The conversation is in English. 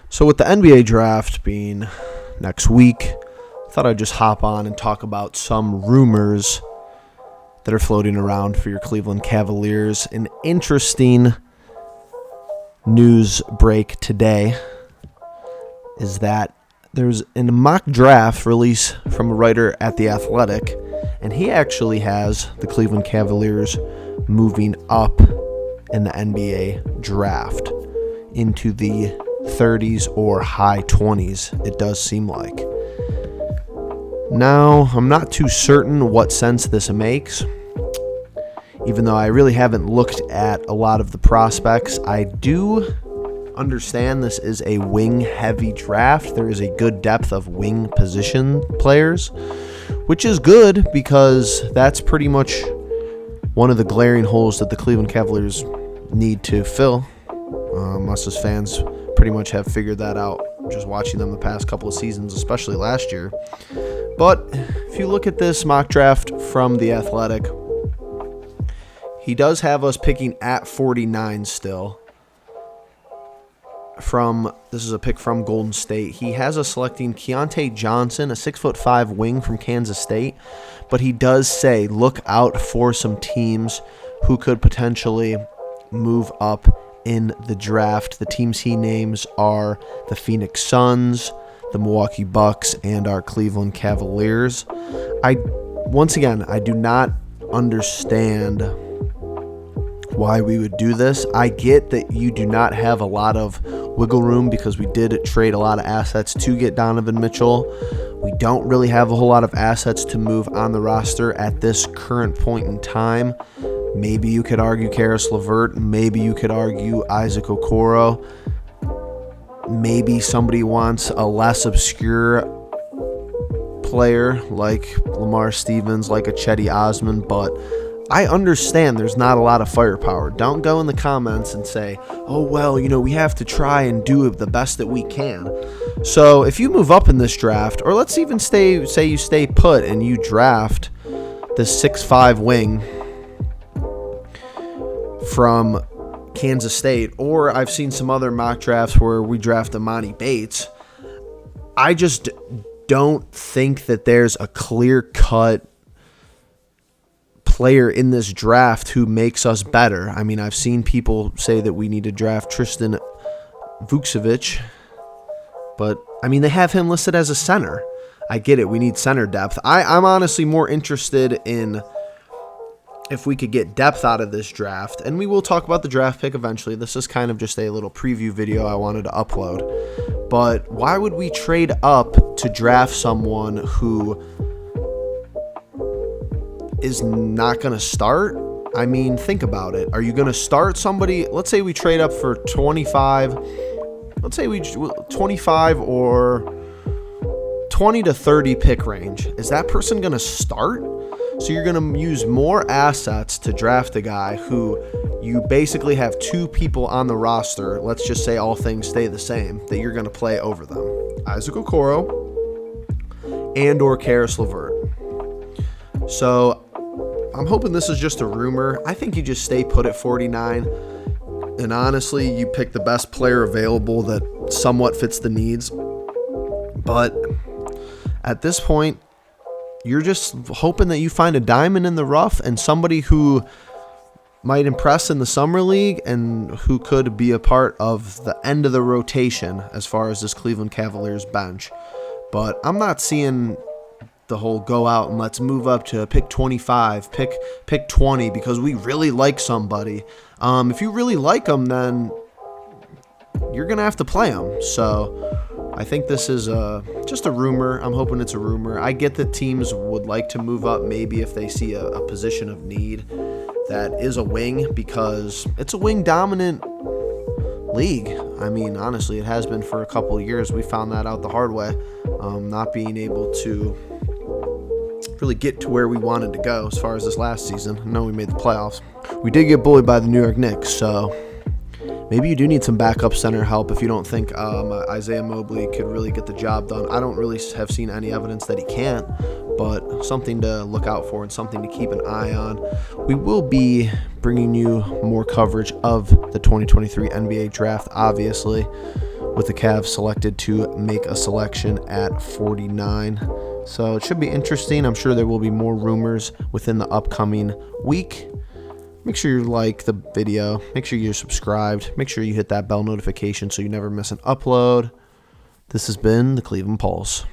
So with the NBA draft being next week, I thought I'd just hop on and talk about some rumors that are floating around for your Cleveland Cavaliers. An interesting news break today is that there's a mock draft release from a writer at The Athletic, and he actually has the Cleveland Cavaliers moving up in the NBA draft into the 30s or high 20s, it does seem like. Now, I'm not too certain what sense this makes. Even though I really haven't looked at a lot of the prospects, I do understand this is a wing-heavy draft. There is a good depth of wing position players, which is good because that's pretty much one of the glaring holes that the Cleveland Cavaliers need to fill. Us as fans pretty much have figured that out just watching them the past couple of seasons, especially last year. But if you look at this mock draft from The Athletic, he does have us picking at 49 still. This is a pick from Golden State. He has us selecting Keontae Johnson, a 6'5" wing from Kansas State, but he does say look out for some teams who could potentially move up in the draft. The teams he names are the Phoenix Suns, the Milwaukee Bucks, and our Cleveland Cavaliers. Once again, I do not understand why we would do this. I get that you do not have a lot of wiggle room because we did trade a lot of assets to get Donovan Mitchell. We don't really have a whole lot of assets to move on the roster at this current point in time. Maybe you could argue Caris LeVert. Maybe you could argue Isaac Okoro. Maybe somebody wants a less obscure player like Lamar Stevens, like a Cedi Osman, but I understand there's not a lot of firepower. Don't go in the comments and say, oh, well, we have to try and do the best that we can. So if you move up in this draft, or let's even say you stay put and you draft this 6'5" wing from Kansas State, or I've seen some other mock drafts where we draft Emoni Bates, I just don't think that there's a clear-cut player in this draft who makes us better. I mean, I've seen people say that we need to draft Tristan Vukcevic, but I mean, they have him listed as a center. I get it. We need center depth. I'm honestly more interested in if we could get depth out of this draft, and we will talk about the draft pick eventually. This is kind of just a little preview video I wanted to upload. But why would we trade up to draft someone who is not going to start? I mean, think about it. Are you going to start somebody? Let's say we trade up for 25. Let's say 25 or 20 to 30 pick range. Is that person going to start? So you're going to use more assets to draft a guy who you basically have two people on the roster. Let's just say all things stay the same, that you're going to play over them. Isaac Okoro and or Caris LeVert. So I'm hoping this is just a rumor. I think you just stay put at 49. And honestly, you pick the best player available that somewhat fits the needs. But at this point, you're just hoping that you find a diamond in the rough and somebody who might impress in the summer league and who could be a part of the end of the rotation as far as this Cleveland Cavaliers bench. But I'm not seeing the whole go out and let's move up to pick 25, pick 20 because we really like somebody. If you really like them, then you're going to have to play them. So I think this is just a rumor. I'm hoping it's a rumor. I get that teams would like to move up maybe if they see a position of need that is a wing, because it's a wing-dominant league. I mean, honestly, it has been for a couple of years. We found that out the hard way, not being able to really get to where we wanted to go as far as this last season. I know we made the playoffs. We did get bullied by the New York Knicks, so maybe you do need some backup center help if you don't think Isaiah Mobley could really get the job done. I don't really have seen any evidence that he can't, but something to look out for and something to keep an eye on. We will be bringing you more coverage of the 2023 NBA draft, obviously. with the Cavs selected to make a selection at 49. So it should be interesting. I'm sure there will be more rumors within the upcoming week. Make sure you like the video. Make sure you're subscribed. Make sure you hit that bell notification so you never miss an upload. This has been the Cleveland Pulse.